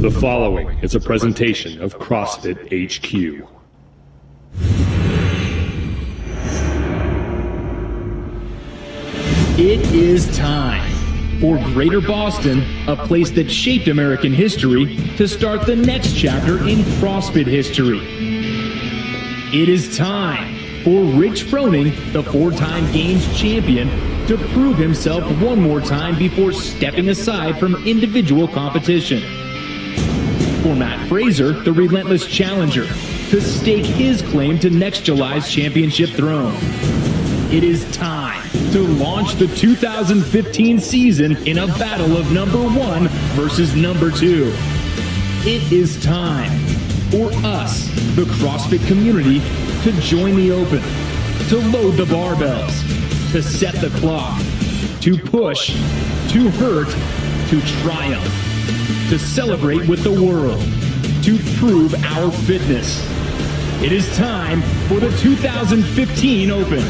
The following is a presentation of CrossFit HQ. It is time for Greater Boston, a place that shaped American history, to start the next chapter in CrossFit history. It is time for Rich Froning, the four-time Games champion, to prove himself one more time before stepping aside from individual competition. For Matt Fraser, the relentless challenger, to stake his claim to next July's championship throne. It is time to launch the 2015 season in a battle of number one versus number two. It is time for us, the CrossFit community, to join the open, to load the barbells, to set the clock, to push, to hurt, to triumph, to celebrate with the world, to prove our fitness. It is time for the 2015 Open.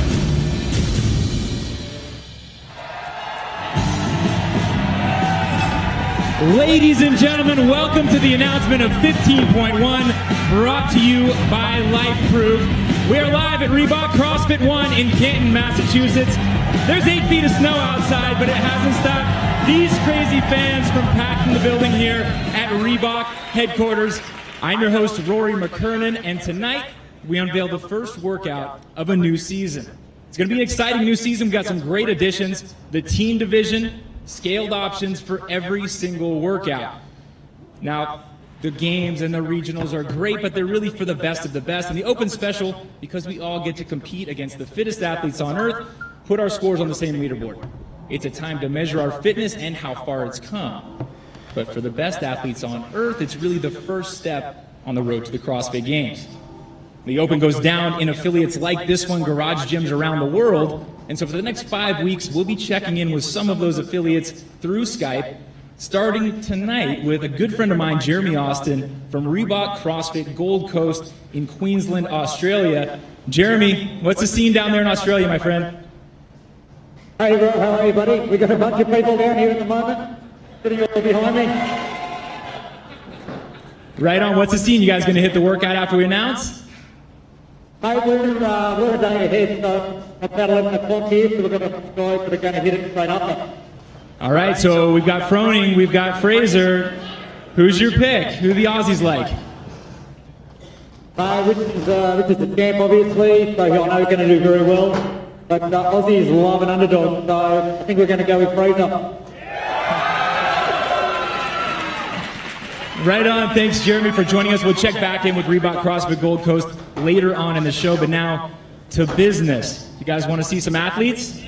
Ladies and gentlemen, welcome to the announcement of 15.1, brought to you by LifeProof. We are live at Reebok CrossFit 1 in Canton, Massachusetts. There's 8 feet of snow outside, but it hasn't stopped these crazy fans from packing the building here at Reebok headquarters. I'm your host, Rory McKernan, and tonight we unveil the first workout of a new season. It's going to be an exciting new season. We've got some great additions, the team division, scaled options for every single workout. Now, the games and the regionals are great, but they're really for the best of the best. And the Open Special, because we all get to compete against the fittest athletes on earth, put our scores on the same leaderboard. It's a time to measure our fitness and how far it's come. But for the best athletes on earth, it's really the first step on the road to the CrossFit Games. The Open goes down in affiliates like this one, garage gyms around the world. And so for the next 5 weeks, we'll be checking in with some of those affiliates through Skype, starting tonight with a good friend of mine, Jeremy Austin, from Reebok CrossFit Gold Coast in Queensland, Australia. Jeremy, what's the scene down there in Australia, my friend? Hey, Rob, how are you, buddy? We've got a bunch of people down here at the moment, sitting all behind me. Right on. What's the scene? You guys going to hit the workout after we announce? Mate, we're a day ahead, so about 11 o'clock here, so we've got a guys that are going to hit it straight up. All right, so we've got Froning, we've got Fraser. Who's your pick? Who are the Aussies like? Rich is the champ, obviously, so I know he's going to do very well. But Aussies love an underdog, so I think we're going to go with Fraser. Right on. Thanks, Jeremy, for joining us. We'll check back in with Reebok CrossFit Gold Coast later on in the show, but now to business. You guys want to see some athletes?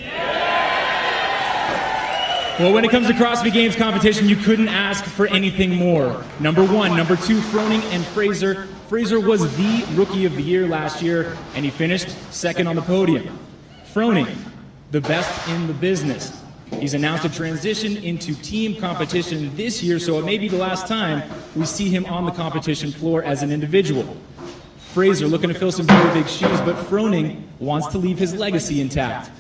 Well, when it comes to CrossFit Games competition, you couldn't ask for anything more. Number one, number two, Froning and Fraser. Fraser was the Rookie of the Year last year, and he finished second on the podium. Froning, the best in the business. He's announced a transition into team competition this year, so it may be the last time we see him on the competition floor as an individual. Fraser looking to fill some very big shoes, but Froning wants to leave his legacy intact.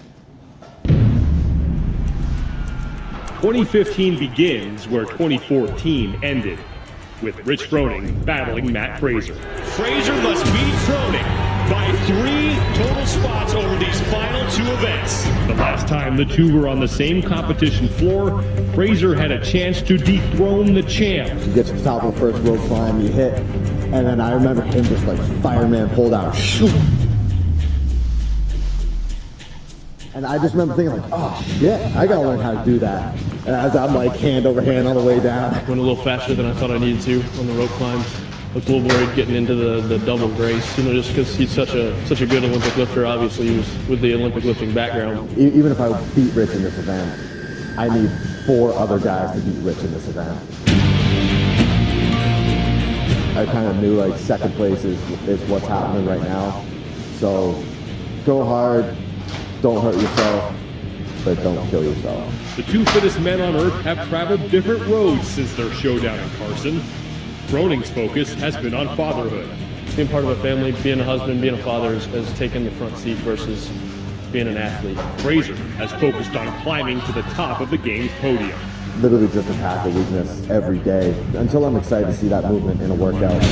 2015 begins where 2014 ended, with Rich Froning battling Matt Fraser. Fraser must beat Froning by 3 total spots over these final 2 events. The last time the two were on the same competition floor, Fraser had a chance to dethrone the champ. You get to the top of the first rope climb, you hit, and then I remember him just like fireman pulled out. And I just remember thinking like, oh shit, I gotta learn how to do that. And as I'm like hand over hand on the way down. Went a little faster than I thought I needed to on the rope climbs. I was a little worried getting into the double brace, just because he's such a good Olympic lifter. Obviously, he was with the Olympic lifting background. Even if I beat Rich in this event, I need 4 other guys to beat Rich in this event. I kind of knew like second place is what's happening right now. So go hard, don't hurt yourself, but don't kill yourself. The two fittest men on earth have traveled different roads since their showdown in Carson. Froning's focus has been on fatherhood. Being part of a family, being a husband, being a father has taken the front seat versus being an athlete. Fraser has focused on climbing to the top of the game's podium. literally just attack a weakness every day until I'm excited to see that movement in a workout.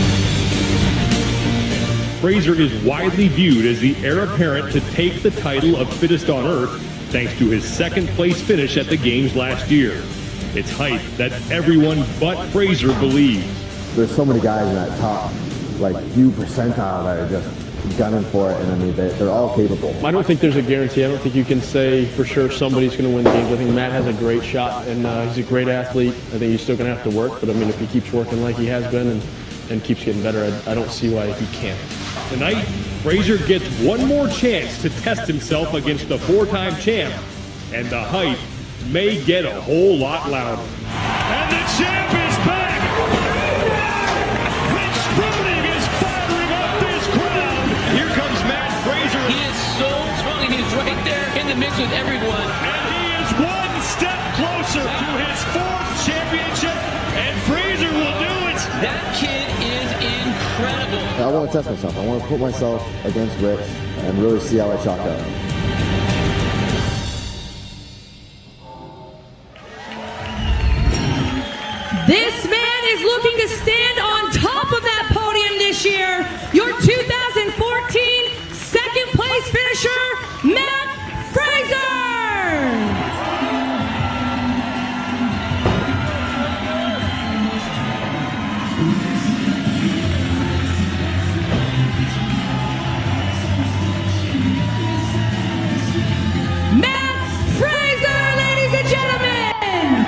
Fraser is widely viewed as the heir apparent to take the title of fittest on earth thanks to his second place finish at the games last year. It's hype that everyone but Fraser believes. There's so many guys in that top, like, few percentile that are just gunning for it, and I mean, they're all capable. I don't think there's a guarantee. I don't think you can say for sure somebody's going to win the games. I think Matt has a great shot, and he's a great athlete. I think he's still going to have to work, but I mean, if he keeps working like he has been and keeps getting better, I don't see why he can't. Tonight, Fraser gets one more chance to test himself against the four-time champ, and the hype may get a whole lot louder. And the champ is back! Froning is firing up this crowd! Here comes Matt Fraser. He is so strong, and he's right there in the mix with everyone. And he is one step closer to his fourth championship, and Fraser will do it! That kid is incredible. I want to test myself. I want to put myself against Rich and really see how I chalk out. This man is looking to stand on top of that podium this year. Your 2014 second place finisher, Matt Fraser. Matt Fraser, ladies and gentlemen.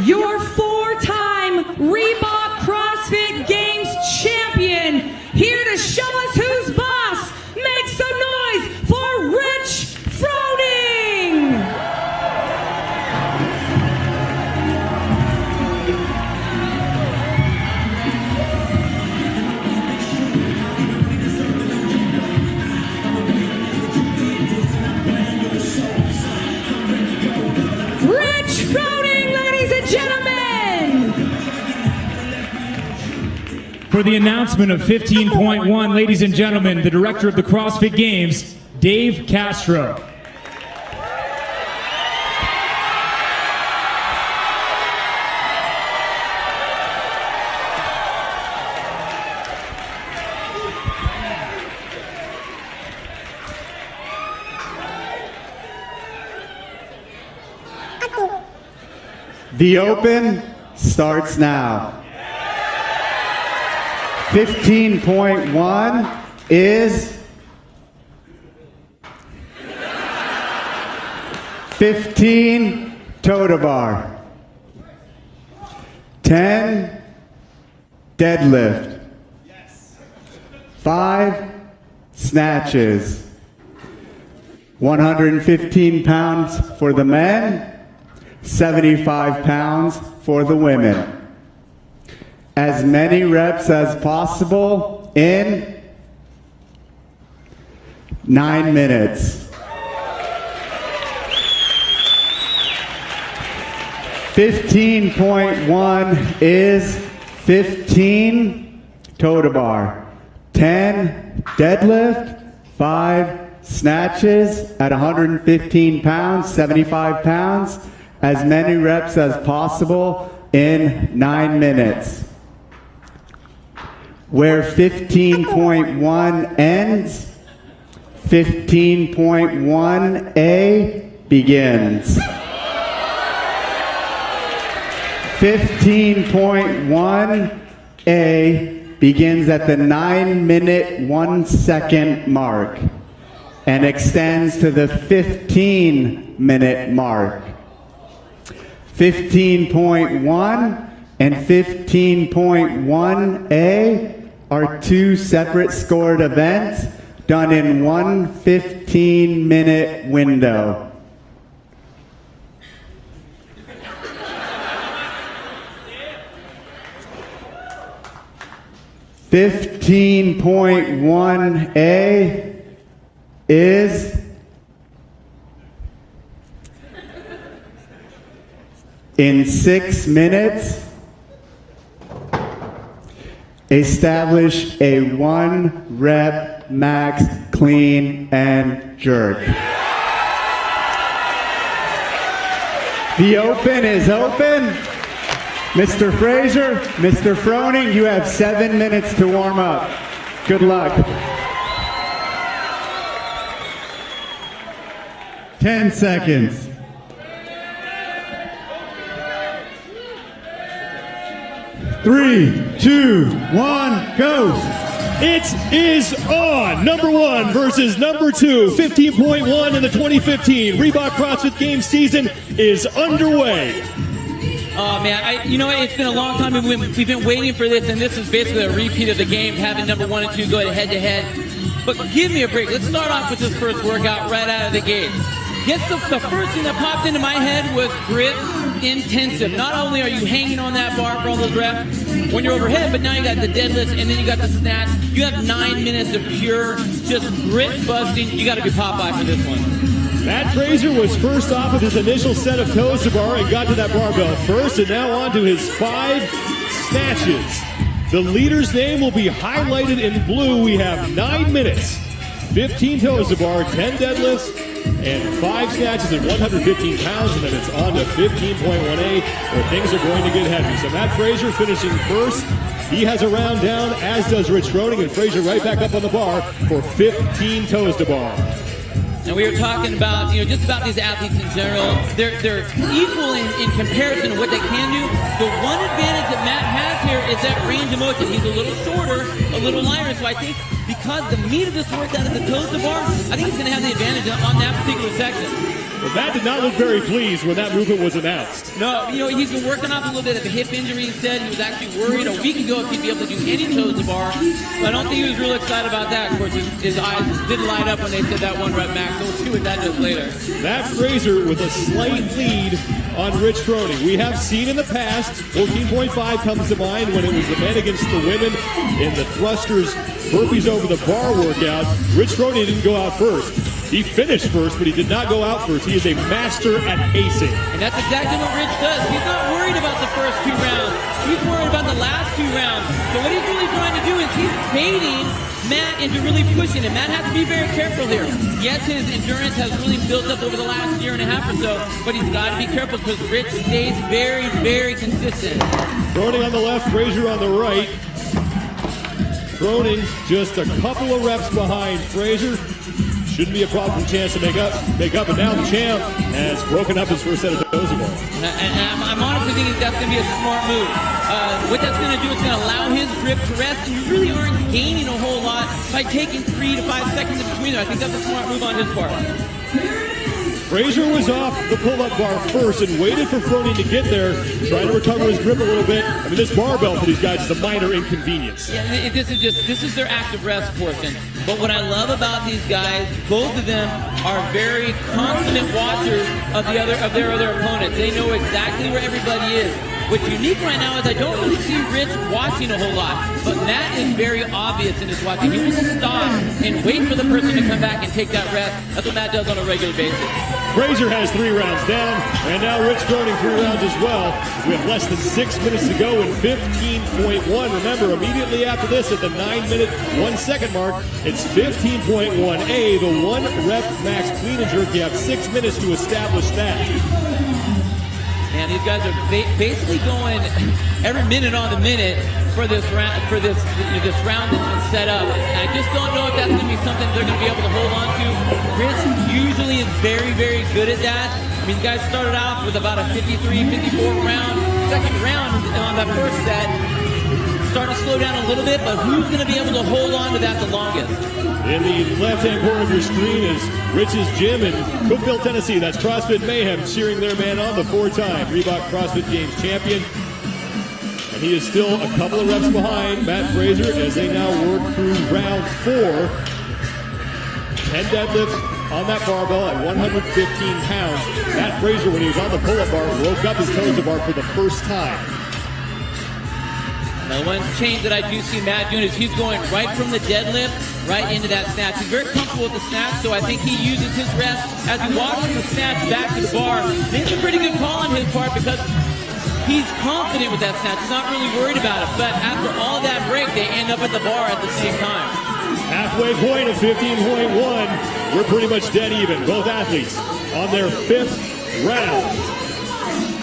Your four-time Reebok CrossFit Games champion, here to show us who's boss. Make some noise for Rich Froning! Rich Froning, ladies and gentlemen! For the announcement of 15.1, ladies and gentlemen, the director of the CrossFit Games, Dave Castro. The Open starts now. 15.1 is 15 toe to bar, 10 deadlift, 5 snatches, 115 pounds for the men, 75 pounds for the women. As many reps as possible in 9 minutes. 15.1 is 15 toe to bar, 10 deadlift, 5 snatches at 115 pounds, 75 pounds, as many reps as possible in 9 minutes. Where 15.1 ends, 15.1A begins. 15.1A begins at the 9-minute 1 second mark and extends to the 15-minute mark. 15.1 and 15.1A are 2 separate scored events done in one 15-minute window. 15.1A is in 6 minutes, establish a 1 rep max clean and jerk. The open is open. Mr. Fraser, Mr. Froning, you have 7 minutes to warm up. Good luck. 10 seconds. Three, two, one, go. It is on. Number 1 versus number 2. 15.1 in the 2015 Reebok CrossFit Games season is underway. Oh man, you know what? It's been a long time. We've been waiting for this, and this is basically a repeat of the game, having number 1 and 2 go head to head. But give me a break. Let's start off with this first workout right out of the gate. The first thing that popped into my head was grip intensive. Not only are you hanging on that bar for all those reps when you're overhead, but now you got the deadlifts and then you got the snatch. You have 9 minutes of pure just grit busting. You got to be Popeye for this one. Matt Fraser was first off with his initial set of toes to bar and got to that barbell first, and now on to his 5 snatches. The leader's name will be highlighted in blue. We have 9 minutes, 15 toes to bar, 10 deadlifts, and 5 snatches at 115 pounds, and then it's on to 15.18, where things are going to get heavy. So Matt Fraser finishing first. He has a round down, as does Rich Froning, and Fraser right back up on the bar for 15 toes to bar. And we were talking about, just about these athletes in general. They're equal in comparison to what they can do. The one advantage that Matt has here is that range of motion. He's a little shorter, a little lighter, so I think because the meat of this workout is the toes to bar, I think he's going to have the advantage on that particular section. But Matt did not look very pleased when that movement was announced. No, he's been working off a little bit of a hip injury. He said he was actually worried a week ago if he'd be able to do any toes to bar. But I don't think he was real excited about that. Of course, his eyes didn't light up when they said that 1 rep max. So we'll see what that does later. Matt Fraser with a slight lead on Rich Froning. We have seen in the past, 14.5 comes to mind when it was the men against the women in the thrusters burpees over the bar workout. Rich Froning didn't go out first. He finished first, but he did not go out first. He is a master at pacing. And that's exactly what Rich does. He's not worried about the first 2 rounds. He's worried about the last 2 rounds. So what he's really trying to do is he's baiting Matt into really pushing him. Matt has to be very careful here. Yes, his endurance has really built up over the last 1.5 years or so, but he's got to be careful because Rich stays very, very consistent. Froning on the left, Fraser on the right. Froning just a couple of reps behind Fraser. Shouldn't be a problem for Chance to make up, and now the champ has broken up his first set of toes again. And I'm honestly thinking that's going to be a smart move. What that's going to do is going to allow his grip to rest, and you really aren't gaining a whole lot by taking 3 to 5 seconds in between there. I think that's a smart move on his part. Fraser was off the pull-up bar first and waited for Froning to get there, trying to recover his grip a little bit. I mean, this barbell for these guys is a minor inconvenience. Yeah, this is their active rest portion. But what I love about these guys, both of them are very consummate watchers of their other opponents. They know exactly where everybody is. What's unique right now is I don't really see Rich watching a whole lot, but Matt is very obvious in his watching. He will stop and wait for the person to come back and take that rest. That's what Matt does on a regular basis. Fraser has 3 rounds down, and now Rich Froning 3 rounds as well. We have less than 6 minutes to go in 15.1. Remember, immediately after this, at the 9-minute, 1-second mark, it's 15.1A, the 1 rep max clean and jerk. You have 6 minutes to establish that. And these guys are basically going every minute on the minute for this round, this round that's been set up. And I just don't know if that's going to be something they're going to be able to hold on to. Rich usually is very, very good at that. I mean, these guys started out with about a 53, 54 round. Second round on that first set, starting to slow down a little bit, but who's going to be able to hold on to that the longest? In the left-hand corner of your screen is Rich's gym in Cookeville, Tennessee. That's CrossFit Mayhem cheering their man on, the 4-time Reebok CrossFit Games champion. And he is still a couple of reps behind Matt Fraser as they now work through round 4. 10 deadlifts on that barbell at 115 pounds. Matt Fraser, when he was on the pull-up bar, broke up his toes to bar for the first time. Now, one change that I do see Matt doing is he's going right from the deadlift right into that snatch. He's very comfortable with the snatch, so I think he uses his rest as he walks from the snatch back to the bar. It's a pretty good call on his part because he's confident with that snatch. He's not really worried about it. But after all that break, they end up at the bar at the same time. Halfway point of 15.1. We're pretty much dead even. Both athletes on their 5th round.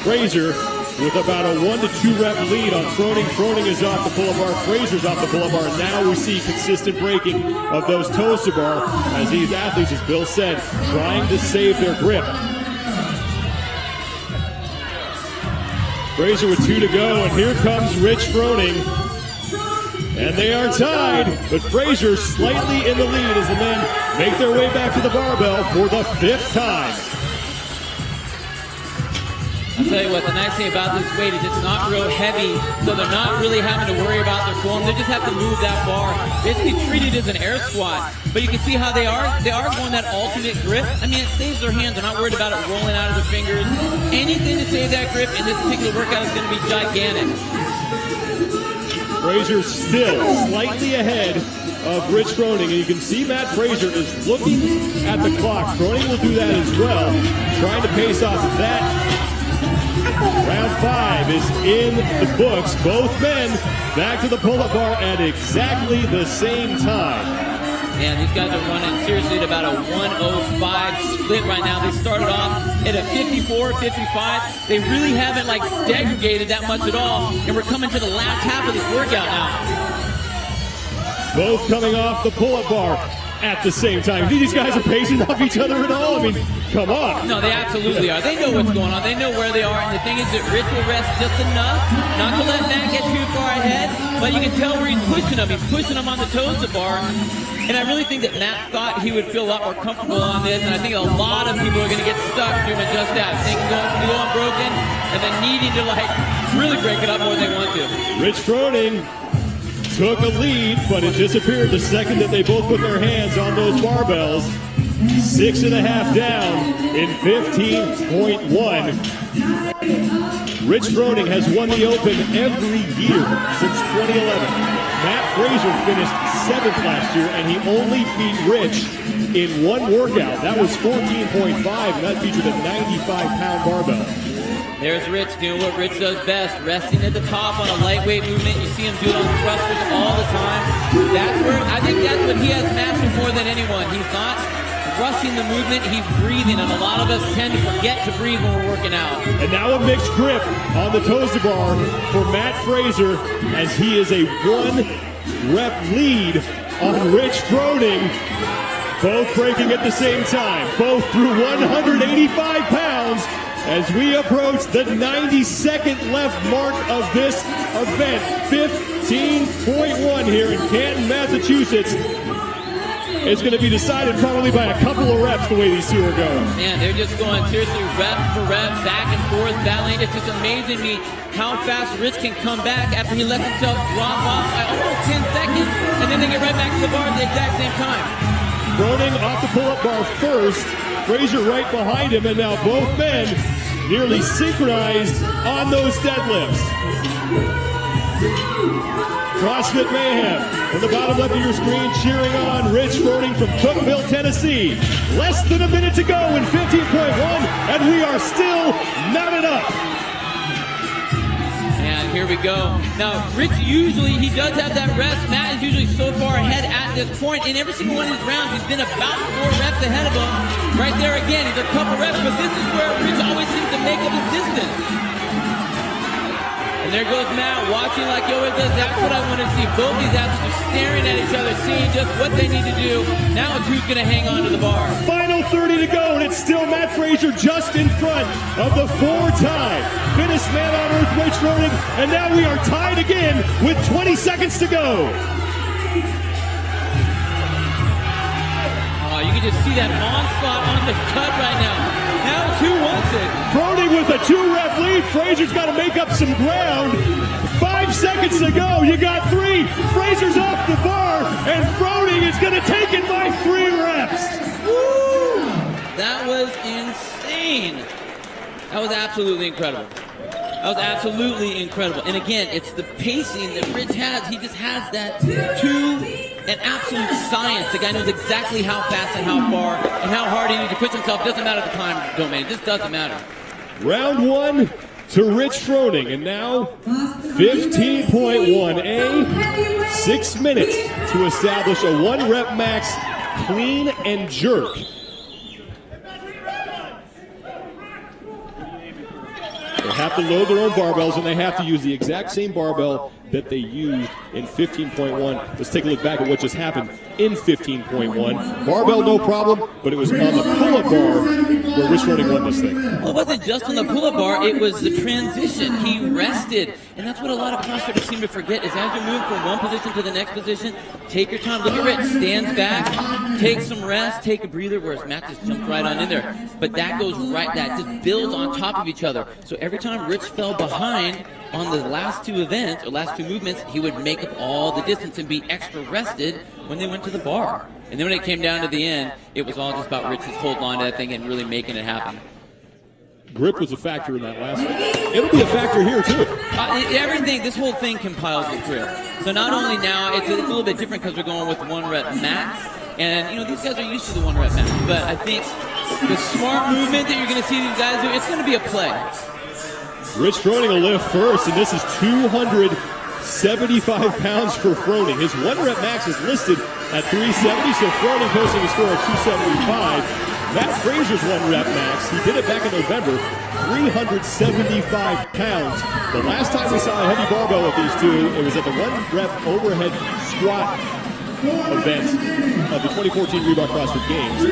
Fraser with about a 1 to 2 rep lead on Froning. Froning is off the pull-up bar. Fraser's off the pull-up bar. Now we see consistent breaking of those toes to bar as these athletes, as Bill said, trying to save their grip. Fraser with 2 to go, and here comes Rich Froning. And they are tied, but Fraser slightly in the lead as the men make their way back to the barbell for the 5th time. I'll tell you what, the nice thing about this weight is it's not real heavy, so they're not really having to worry about their form. They just have to move that bar. Basically treat it as an air squat. But you can see how they are going that alternate grip. I mean, it saves their hands. They're not worried about it rolling out of their fingers. Anything to save that grip in this particular workout is going to be gigantic. Fraser still slightly ahead of Rich Froning, and you can see Matt Fraser is looking at the clock. Froning will do that as well, trying to pace off of that. Round 5 is in the books. Both men back to the pull-up bar at exactly the same time. Man, these guys are running seriously at about a 105 split right now. They started off at a 54, 55. They really haven't degraded that much at all. And we're coming to the last half of this workout now. Both coming off the pull-up bar at the same time. Do these guys are pacing off each other at all? I mean, come on. No, they absolutely are. They know what's going on. They know where they are. And the thing is that Rich will rest just enough not to let Matt get too far ahead. But you can tell where he's pushing him. He's pushing him on the toes to bar. And I really think that Matt thought he would feel a lot more comfortable on this. And I think a lot of people are going to get stuck doing just that. Thinking going broken and then needing to really break it up more than they want to. Rich Froning took a lead, but it disappeared the second that they both put their hands on those barbells. 6.5 down in 15.1. Rich Froning has won the Open every year since 2011. Matt Fraser finished 7th last year, and he only beat Rich in one workout. That was 14.5, and that featured a 95-pound barbell. There's Rich doing what Rich does best, resting at the top on a lightweight movement. You see him do it on thrusters all the time. I think that's what he has mastered more than anyone. He's not rushing the movement, he's breathing, and a lot of us tend to forget to breathe when we're working out. And now a mixed grip on the toes to bar for Matt Fraser as he is a 1-rep lead on Rich Froning. Both breaking at the same time, both through 185 pounds. As we approach the 90-second left mark of this event, 15.1 here in Canton, Massachusetts. It's going to be decided probably by a couple of reps the way these two are going. Man, they're just going seriously rep for rep, back and forth, battling. It's just amazing to me how fast Rich can come back after he lets himself drop off by almost 10 seconds, and then they get right back to the bar at the exact same time. Froning off the pull-up bar first, Fraser right behind him, and now both men nearly synchronized on those deadlifts. CrossFit Mayhem from the bottom left of your screen, cheering on Rich Froning from Cookeville, Tennessee. Less than a minute to go in 15.1, and we are still mounted up. And here we go. Now, Rich usually, he does have that rest. Matt is usually so far ahead at this point. In every single one of his rounds, he's been about 4 reps ahead of him. Right there again, he's a couple reps, but this is where Rich always seems to make up his distance. And there goes Matt, watching like he always does. That's what I want to see. Both these athletes are staring at each other, seeing just what they need to do. Now it's who's going to hang on to the bar. Final 30 to go, and it's still Matt Fraser just in front of the 4-time fittest man on earth, Rich Froning. And now we are tied again with 20 seconds to go. Oh, you can just see that onslaught on the cut right now. Now it's who wants it. Froning with a 2-rep lead. Fraser's got to make up some ground. 5 seconds to go. You got 3. Fraser's off the bar, and Froning is going to take it by 3 reps. Woo! That was insane. That was absolutely incredible. That was absolutely incredible. And again, it's the pacing that Rich has. He just has that an absolute science. The guy knows exactly how fast and how far and how hard he needs to push himself. Doesn't matter the time domain. It just doesn't matter. Round 1 to Rich Froning, and now 15.1A, 6 minutes to establish a 1-rep max clean and jerk. have to load their own barbells, and they have to use the exact same barbell that they used in 15.1. Let's take a look back at what just happened in 15.1. Barbell, no problem, but it was on the pull-up bar where Rich Froning won this thing. Well, it wasn't just on the pull-up bar, it was the transition. He rested, and that's what a lot of CrossFitters seem to forget, is as you're moving from one position to the next position, take your time. Look at Rich, stands back, take some rest, take a breather, whereas Matt just jumped right on in there. But that goes right, that just builds on top of each other. So every time Rich fell behind on the last two events, or last two movements, he would make up all the distance and be extra rested when they went to the bar. And then when it came down to the end, it was all just about Rich just holding on to that thing and really making it happen. Grip was a factor in that last one. It'll be a factor here, too. Everything, this whole thing compiles with grip. So not only now, it's a little bit different because we're going with 1 rep max. And, you know, these guys are used to the 1 rep max. But I think the smart movement that you're going to see these guys do, it's going to be a play. Rich Froning will lift first, and this is 275 pounds for Froning. His 1 rep max is listed at 370, so Froning posting a score of 275. Matt Fraser's 1 rep max, he did it back in November, 375 pounds. The last time we saw a heavy barbell with these two, it was at the 1 rep overhead squat event of the 2014 Reebok CrossFit Games.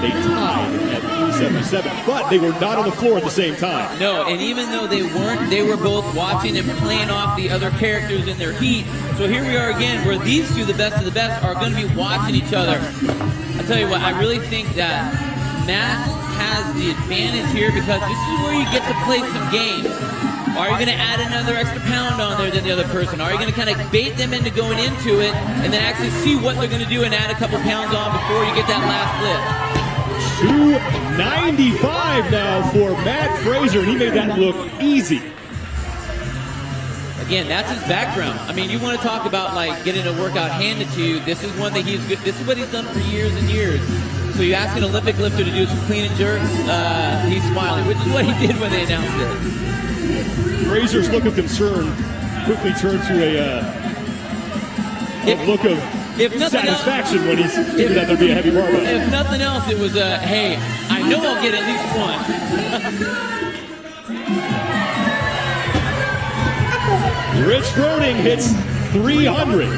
They tied at 377, but they were not on the floor at the same time. No, and even though they weren't, they were both watching and playing off the other characters in their heat. So here we are again, where these two, the best of the best, are going to be watching each other. I'll tell you what, I really think that Matt has the advantage here because this is where you get to play some games. Are you going to add another extra pound on there than the other person? Are you going to kind of bait them into going into it and then actually see what they're going to do and add a couple pounds on before you get that last lift? 295 now for Matt Fraser, and he made that look easy. Again, that's his background. I mean, you want to talk about like getting a workout handed to you. This is one that he's good. This is what he's done for years and years. So you ask an Olympic lifter to do some clean and jerks, he's smiling, which is what he did when they announced it. Fraser's look of concern quickly turned to a look of satisfaction when he's figured out there'd be a heavy barbell. If nothing else, it was hey, I know I'll get at least one. Rich Froning hits 300.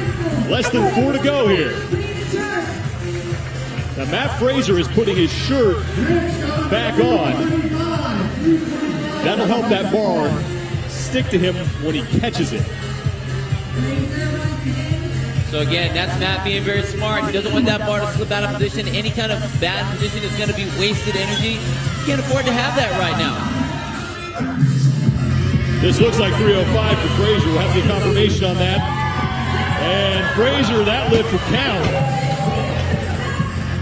Less than 4 to go here. Now Matt Fraser is putting his shirt back on. That'll help that bar stick to him when he catches it. So again, that's Matt being very smart. He doesn't want that bar to slip out of position. Any kind of bad position is going to be wasted energy. He can't afford to have that right now. This looks like 305 for Fraser. We'll have the confirmation on that. And Fraser, that lift will count.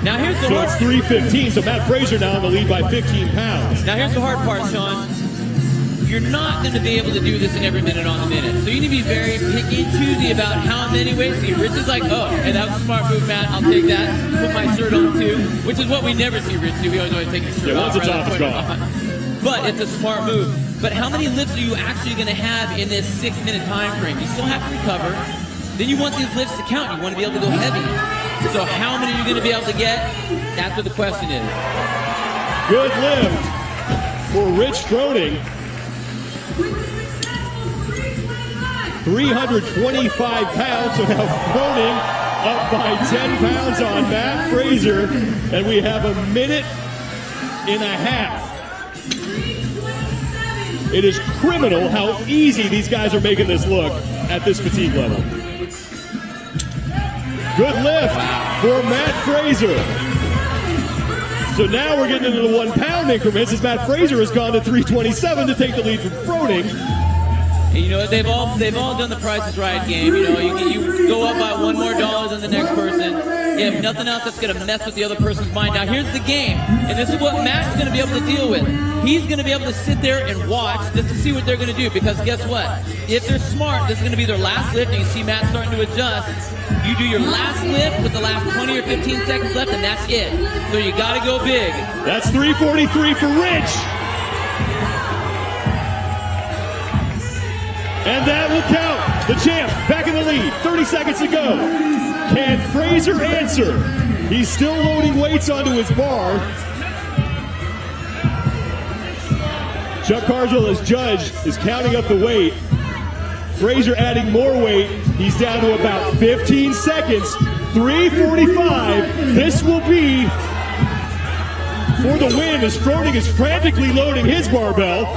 Now here's the hard. So it's 315, so Matt Fraser now in the lead by 15 pounds. Now here's the hard part, Sean. You're not going to be able to do this in every minute on the minute. So you need to be very picky and choosy about how many weights. See, Rich is like, oh, hey, that was a smart move, Matt. I'll take that. Put my shirt on too, which is what we never see Rich do. We always take his shirt off. Once it's off, it's gone. But it's a smart move. But how many lifts are you actually going to have in this 6-minute time frame? You still have to recover. Then you want these lifts to count. You want to be able to go heavy. So how many are you going to be able to get? That's what the question is. Good lift for Rich Froning. 325 pounds, so now Froning up by 10 pounds on Matt Fraser, and we have 1.5 minutes. It is criminal how easy these guys are making this look at this fatigue level. Good lift for Matt Fraser. So now we're getting into the 1 pound increments as Matt Fraser has gone to 327 to take the lead from Froning. And you know, they've all done the Price is Right game. You know, you go up by $1 more than the next person. If nothing else, that's going to mess with the other person's mind. Now here's the game, and this is what Matt's going to be able to deal with. He's going to be able to sit there and watch just to see what they're going to do, because guess what? If they're smart, this is going to be their last lift, and you see Matt starting to adjust. You do your last lift with the last 20 or 15 seconds left, and that's it. So you got to go big. That's 343 for Rich. And that will count. The champ back in the lead. 30 seconds to go. Can Fraser answer? He's still loading weights onto his bar. Chuck Carswell, as judge, is counting up the weight. Fraser adding more weight. He's down to about 15 seconds. 3:45. This will be for the win as Froning is frantically loading his barbell.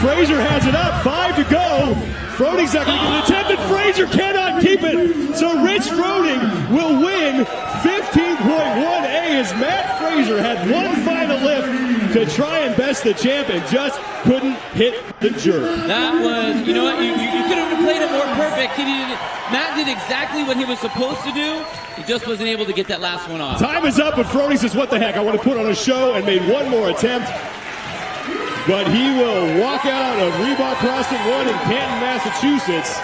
Fraser has it up. 5 to go. Froning's not going to get an attempt, and Fraser cannot keep it. So Rich Froning will win 15.1A as Matt Fraser had one final lift to try and best the champ and just couldn't hit the jerk. That was, you know what, you could have played it more perfect. Matt did exactly what he was supposed to do. He just wasn't able to get that last one off. Time is up, but Froning says, what the heck, I want to put on a show, and made one more attempt. But he will walk out of Reebok CrossFit 1 in Canton, Massachusetts,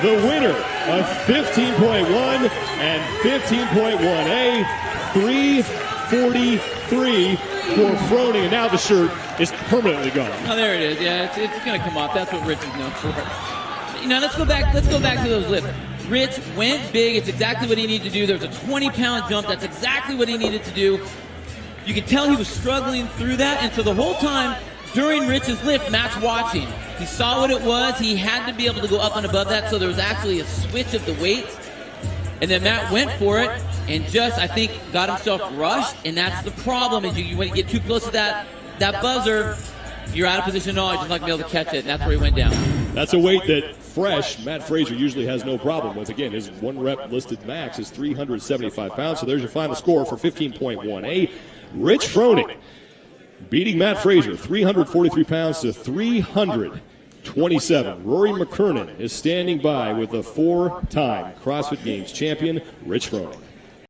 the winner of 15.1 and 15.1A, 3:43 for Froning, and now the shirt is permanently gone. Oh, there it is. Yeah, it's going to come off. That's what Rich is known for. You know, let's go back to those lifts. Rich went big. It's exactly what he needed to do. There was a 20-pound jump. That's exactly what he needed to do. You could tell he was struggling through that, and so the whole time during Rich's lift, Matt's watching. He saw what it was. He had to be able to go up and above that, so there was actually a switch of the weights. And then Matt went for it and just, I think, got himself rushed, and that's the problem. Is when you get too close to that buzzer, you're out of position at all. You're just not going to be able to catch it, and that's where he went down. That's a weight that fresh Matt Fraser usually has no problem with. Again, his one rep listed max is 375 pounds, so there's your final score for 15.1A. Rich Froning beating Matt Fraser, 343 pounds to 327. Rory McKernan is standing by with the 4-time CrossFit Games champion, Rich Froning.